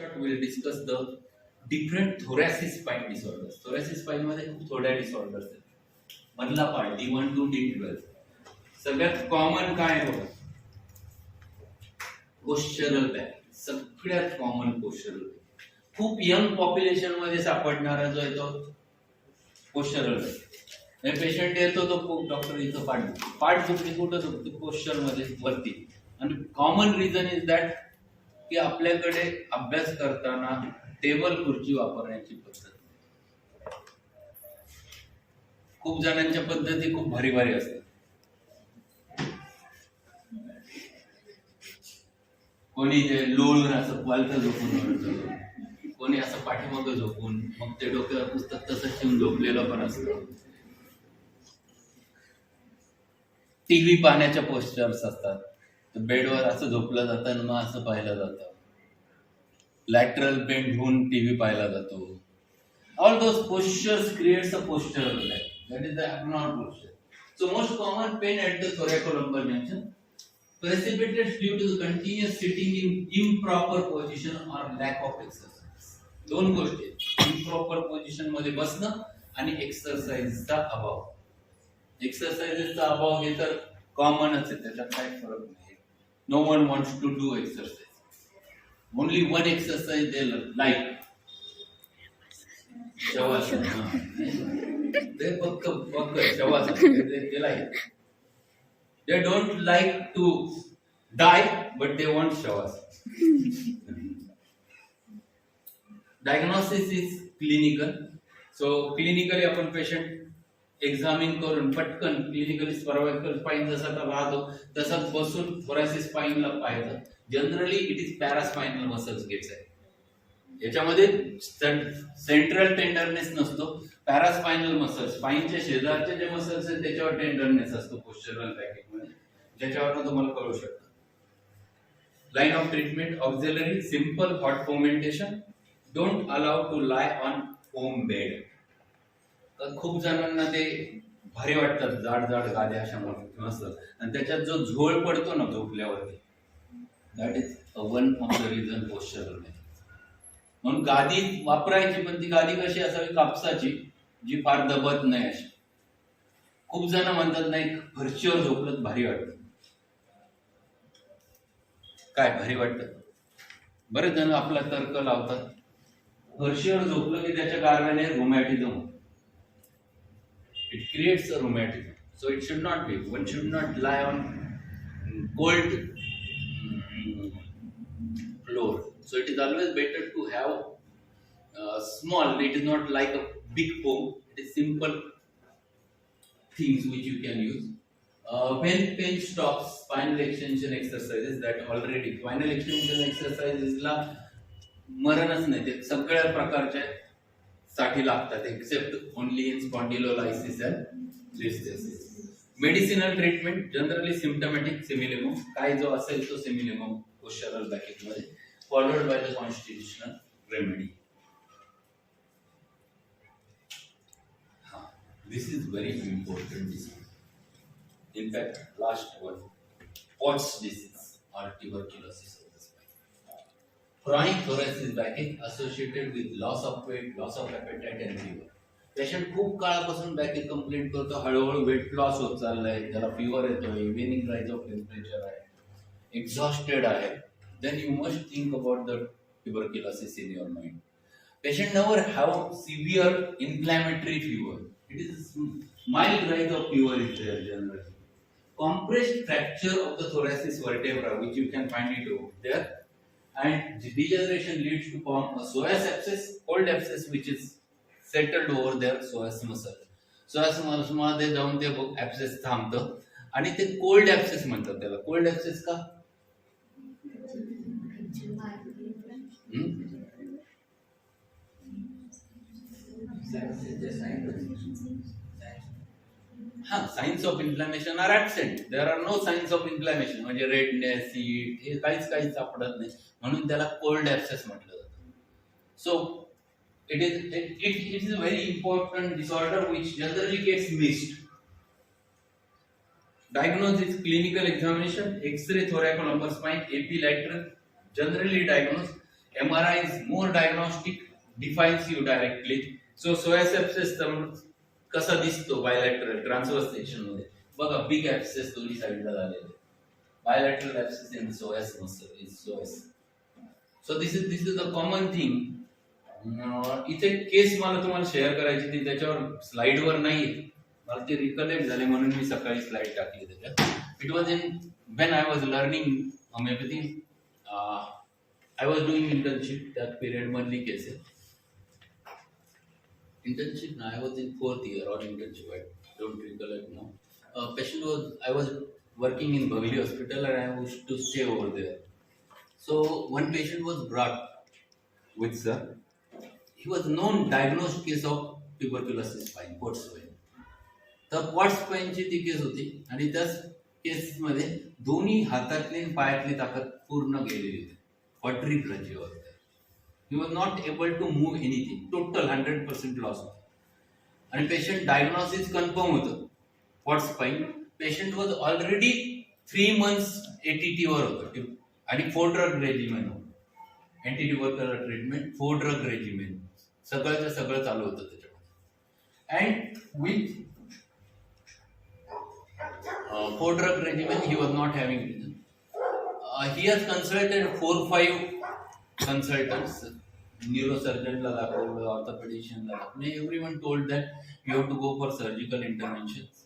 short we'll discuss the different thoracic spine disorders. Thoracic spine मध्ये खूप थोड्या disorders आहेत. मधला पार्ट D1 to D12. सगळ्यात कॉमन काय आहे बघा, पोस्चरल बॅक. सगळ्यात कॉमन पोस्चरल बॅक. खूप यंग पॉप्युलेशन मध्ये सापडणारा जो आहे तो पोस्चरल बॅक. पेशंट येतो तो डॉक्टर इथं पाठ दुखते, कुठं दुखते? पोस्चर मध्ये वरती. आणि कॉमन रिझन इज दॅट की आपल्याकडे अभ्यास करताना टेबल खुर्ची वापरण्याची पद्धत. खूप जणांच्या पद्धती खूप भारी भारी असतात. कोणी ते लोळून असं पालथं झोपून, कोणी असं पाठीमागं झोपून, मग ते डोक्यावर पुस्तक तसंच ठेवून झोपलेलं पण असतं. टीव्ही पाहण्याच्या पोस्चर्स असतात. बेडवर असं झोपलं जातं आणि मग असं पाहिलं जातं. लॅटरल बेंड होऊन टीव्ही पाहिला जातो. All those postures creates a postural back. That is the abnormal posture. So most common pain at the thoracolumbar junction precipitated due to the continuous sitting in improper position or lack of exercise. दोन गोष्टी, improper position मध्ये बसणं आणि एक्सरसाइजचा अभाव. एक्सरसाइजचा अभाव हे तर कॉमनच आहे, त्याच्यात काही फरक नाही. No one wants to do exercise. Only one exercise they like. Shavasana. They like. They don't like to die, but they want shavasana. Diagnosis is clinical. So clinically आपण पेशंट एक्झामिन करून पटकन क्लिनिकली सर्वायकल स्पाइन जसा राहतो तसाच बसून thoracic स्पाइनला पाहायचं. Generally it is paraspinal muscles gets आहे. याच्यामध्ये सेंट्रल टेंडरनेस नसतो. पॅरास्पाइनल मसल्स, स्पाइनच्या शेजारचे जे मसल्स आहेत त्याच्यावर टेंडरनेस असतो पोस्चरल बॅक मध्ये, ज्याच्यावरून तुम्हाला कळू शकतं. Line of treatment auxiliary simple hot fomentation. Don't allow to lie on foam bed. खूप जणांना ते भारी वाटतात, जाड जाड गाद्या अशा मस्त, आणि त्याच्यात जो झोळ पडतो ना झोपल्यावरती, that is one of the reason postural back. म्हणून गादी वापरायची, पण ती गादी कशी असावी? कापसाची, जी फार दबत नाही अशी. खूप जण म्हणतात नाही फरशीवर झोपलं भारी वाटतं. काय भारी वाटतं? बरेच जण आपला तर्क लावतात फरशीवर झोपलं की त्याच्या कारणाने rheumatism. It creates a rheumatism. So it should not be. One should not lie on cold floor. So it is always better to have small. It is not like a big foam. It is simple things which you can use. When pain stops, spinal extension exercises that already. Spinal extension exercises ला मरणच नाही, ते सगळ्या प्रकारच्या साठी लागतात except only in spondylolysis and listhesis. Medicinal treatment generally symptomatic semilimum. काय जो असेल तो semilimum postural backache मध्ये, followed by the constitutional remedy. This is very important disease. In fact, last one, Pott's disease or tuberculosis of the spine. Chronic thoracic backache associated with loss of weight, loss of appetite and fever. Patient खूप काळापासून बॅकेक complaint करतो, हळूहळू weight loss होत चाललाय, त्याला fibre येतोय, evening rise of temperature आहे, exhausted आहे. Then you must think about the tuberculosis in your mind. Patient never have severe inflammatory fever. It is mild rise of fever is there generally. Compressed fracture of the thoracic vertebra, which you can find it over there, and degeneration leads to form a psoas abscess, cold abscess, which is settled over there psoas muscle. Psoas muscle मध्ये जाऊन ते abscess थांबतं आणि ते cold abscess म्हणतात त्याला. Cold abscess का? Signs of inflammation are absent. There are no signs of inflammation, म्हणजे redness, heat हे काहीच सापडत नाही, म्हणून त्याला कोल्ड ऍब्सेस म्हटलं जातं. So it is a very important disorder which generally gets missed. Diagnosis, clinical examination, X-ray thoracolumbar spine, AP lateral, generally diagnosed. MRI is more diagnostic, defines you directly. So psoas abscess कसा दिसतो bilateral transverse section मध्ये बघा big abscess दोन्ही साइडला झालेले bilateral abscess in the psoas muscle is psoas. So this is the common thing. इथे case मला तुम्हाला शेअर करायची ती त्याच्यावर स्लाइडवर नाही मला ते रिकलेक्ट झाले म्हणून मी सकाळी स्लाइड टाकली त्याच्यात. It was in when I was learning homoeopathy. I was doing internship that period मधली केस आहे. Internship now, I was in 4th year or internship, I don't recollect now. Patient I was working in Bagli hospital and I used to stay over there. So one patient was brought with sir. He was known diagnosed case of tuberculosis spine, port spine. तर pot स्पाइनची ती case होती आणि त्याच केसमध्ये दोन्ही हातातली आणि पायातली ताकद पूर्ण गेलेली होती. क्वाड्रिप्लेजिया होती. He was not able to move anything. Total 100% loss. And patient diagnosis confirm होतं. What spine? Patient was already 3 months ATT वर होतं आणि 4 drug regimen होतं. Anti-tubercular treatment, 4 drug regimen. सगळं चालू होतं त्याच्यामध्ये. And with 4 drug regimen, he was not having reason. He has consulted 4-5 consultants. Neurosurgeon ला दाखवलं, orthopedician ला दाखवलं. Everyone told that you have to go for surgical interventions.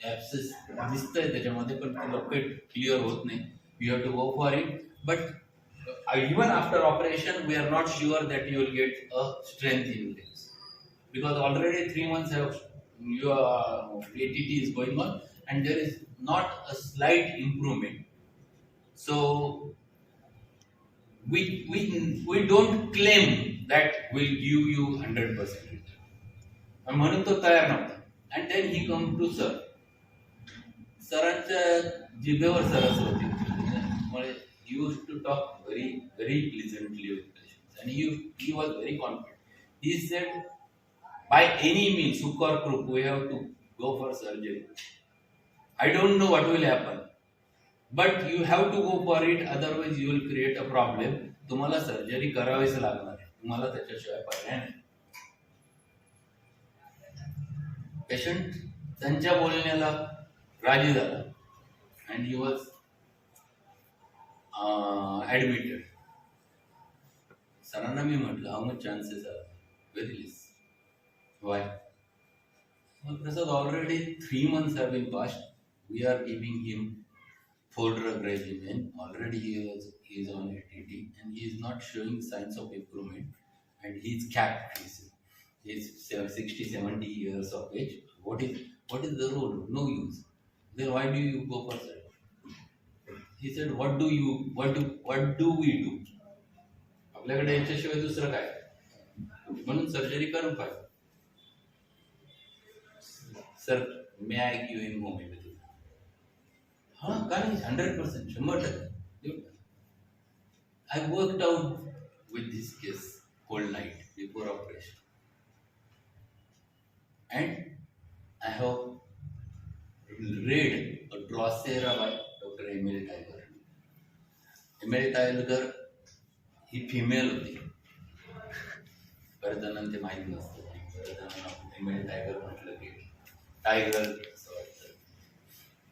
Abscess दिसतंय त्याच्यामध्ये पण लवकर क्लिअर होत नाही. You have to go for it. But even after operation, we are not sure that you will get a strength increase because already 3 months your ATT is going on and there is not a slight improvement. So we don't claim that will give you 100%. म्हणून तो तयार नव्हता. And then he come to sir. सरांच्या जिभेवर सरस होती. He used to talk very pleasantly with patients and he was very confident. He said, by any means, hook or crook, we have to go for surgery. I don't know what will happen. But you have to go for it, otherwise you will create a problem. तुम्हाला surgery करावीच लागणार आहे. तुम्हाला त्याच्याशिवाय पर्याय नाही. Patient त्यांच्या बोलण्याला राजी झाला and he was admitted. सरांना मी म्हटलं how much chances are? Very less. Why? Well, Prasad, already 3 months have been passed. We are giving him 4 drug regimen. Already he is on ATT and he is not showing signs of improvement and he is capped. He is 60-70 years of age. What is the role? No use. Then why do you go for surgery? He said, what do we do? आपल्याकडे याच्याशिवाय दुसरं काय? म्हणून surgery करून पाहिजे. Sir, may I give him homeopathy? हाँ, का नहीं? 100%, 100%. I worked out with this case whole night before operation, and I have read a Drosera by Dr. Emil Tiger. Emil Tiger he female होती. बऱ्याच जणांना ते माहिती नसतं. बऱ्याच जणांना Emil Tiger म्हटलं की Tiger असं वाटतं.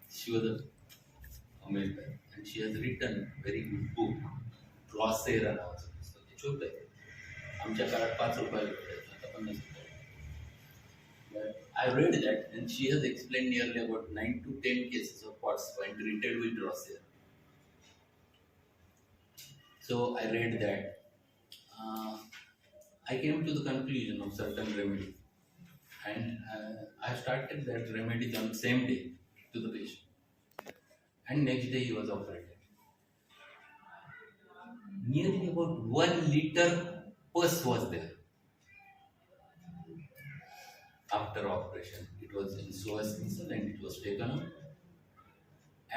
She was a Homeopathy and she has written very good book. Drosera नावाचं पुस्तक. ते छोटं आहे. आमच्या काळात 5 रुपयाला भेटायचं, आता 50 रुपयाला. But I read that and she has explained nearly about 9 to 10 cases of pot spine treated with Drosera. So I read that. I came to the conclusion of certain remedy and I started that remedy on the same day to the patient. And next day he was operated. Nearly about 1 liter pus was there. After operation, it was in psoas muscle and it was taken out.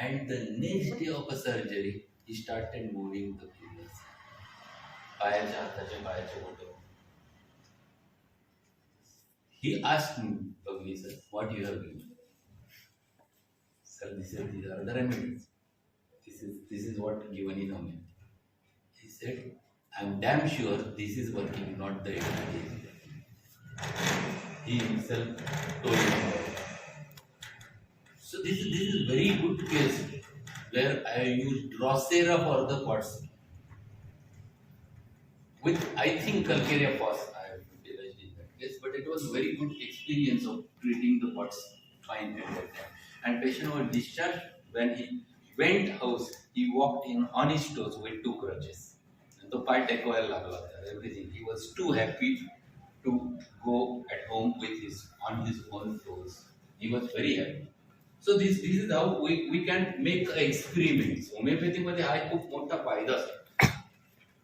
And the next day of a surgery, he started moving the fingers. पायाच्या हाताच्या पायाच्या बोटं. He asked me, Pagli sir, what you have given? Sir, these are the remedies. This is what given in homeopathy. He said, I'm damn sure this is working, not the energy. He himself told me about it. So this is very good case where I used Drosera for the POTS. With I think Calcarea POTS I have utilized in that case, but it was very good experience of treating the POTS fine at that time. And patient was discharged. When he went house, he walked in on his toes with 2 crutches. And the पाय टेकवायला लागला होता, everything. He was too happy to go at home with on his own toes. He was very happy. So this is how we can make experiments. Homeopathy मध्ये हा खूप मोठा फायदा आहे.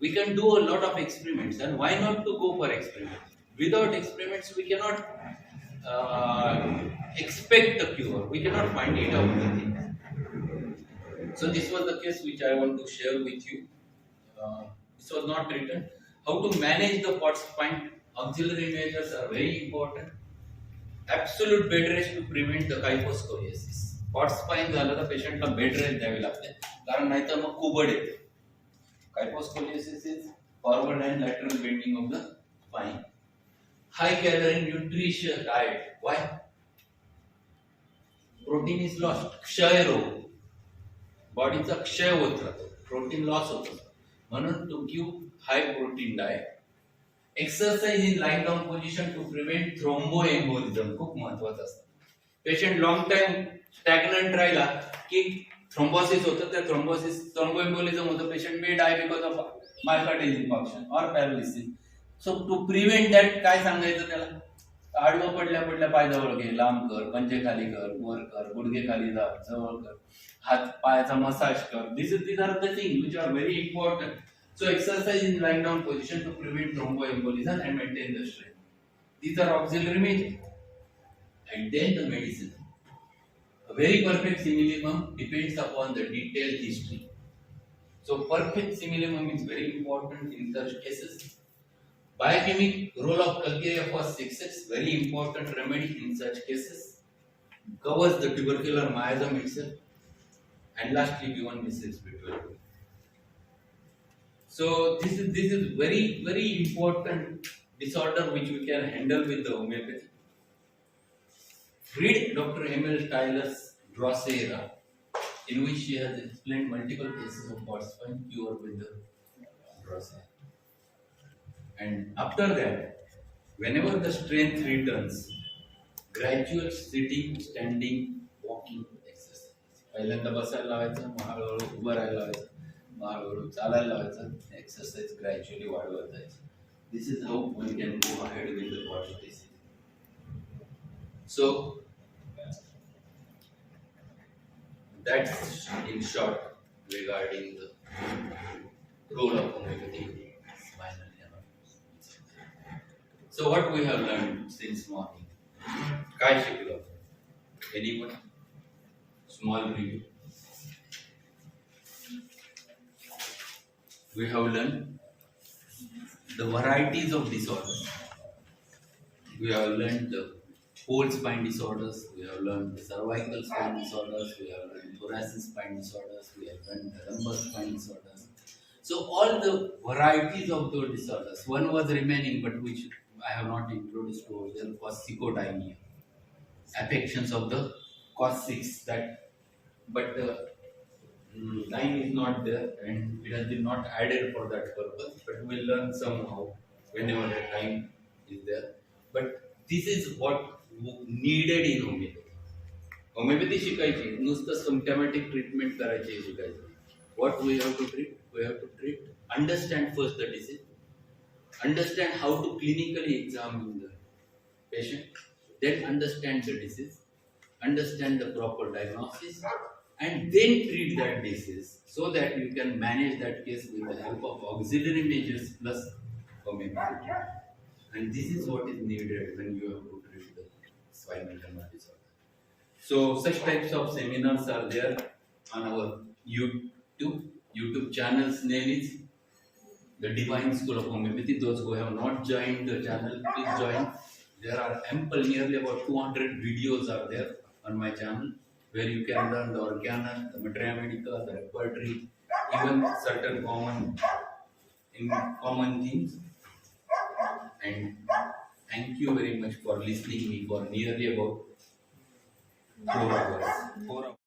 We can do a lot of experiments, and why not to go for experiments? Without experiments, we cannot expect the cure. We cannot find it out the things. So this was the case which I want to share with you. This was not written. How to manage the POTS spine? Auxiliary measures are very important. Absolute bed rest to prevent the kyphoscoliosis. POTS spine झालं तर पेशंटला bed rest द्यावी लागते, कारण नाहीतर मग कुबड येते. Kyphoscoliosis is forward and lateral bending of the spine. High calorie nutritious diet. Why? Protein is lost. क्षय रोग, बॉडीचा क्षय होत राहतो, प्रोटीन लॉस होतो. म्हणून to give high protein diet. Exercise in lying down position to prevent thromboembolism. खूप महत्त्वाचं असतं. पेशंट लॉंग टाइम स्टॅग्नंट राहिला की थ्रोम्बोसिस होतं, त्या थ्रोम्बोएम्बोलिझम होतं. Patient may die because of myocardial information और paralysis. So to prevent that काय सांगायचं त्याला? आडवं पडल्या पाय जवळ घे, लांब कर, पंजे खाली कर, वर कर, गुडघे खाली जा, जवळ कर, हात पायाचा मसाज कर. These are the things which are very important. So exercise in lying down position to prevent thromboembolism and maintain the strength. These are auxiliary measures. And then the medicine. A very perfect simillimum depends upon the detailed history. So perfect simillimum is very important in such cases. Biochemic role of Calcarea for success, very important remedy in such cases. Covers the tubercular miasm itself. And lastly, B1 misses B12. So this is very important disorder which we can handle with the homeopathy. Read Dr. M.L. Tyler's Drosera, in which she has explained multiple cases of POTS spine cure with the Drosera. And after that, whenever the strength returns, gradual sitting, standing, walking exercise. पहिल्यांदा बसायला लावायचं, मग हळूहळू उभं राहायला लावायचं, मग हळूहळू चालायला लावायचं, एक्सरसाइज ग्रॅज्युअली वाढवत जायचं. This is how we can go ahead with the POTS disease. So that's in short regarding the role of homeopathy in spinal canal. So what we have learned since morning? काय शिकलो? Anyone? Small review. We have learned the varieties of disorders. We have learned the whole spine disorders. We have learned the cervical spine disorders. We have learned thoracic spine disorders. We have learned the lumbar spine disorders. So all the varieties of those disorders. One was remaining, but which I have not introduced over there, was psychodynia. Affections of the coccyx. That, but time is not there and it has been not added for that purpose, but we'll learn somehow whenever the time is there. But this is what needed in homeopathy. Homeopathy शिकायची, नुसतं symptomatic treatment करायची शिकायची. What we have to treat? We have to treat, understand first the disease, understand how to clinically examine the patient, then understand the disease, understand the proper diagnosis, and then treat that disease so that you can manage that case with the help of auxiliary measures plus homeopathy. And this is what is needed when you have to treat the spinal canal disorder. So such types of seminars are there on our YouTube channel's name is the Divine School of Homeopathy. Those who have not joined the channel, please join. There are nearly about 200 videos are there on my channel, where you can learn the organa, the materia medica, the repertory, even certain common in common themes. And thank you very much for listening me for nearly about 4 hours. 4 hours.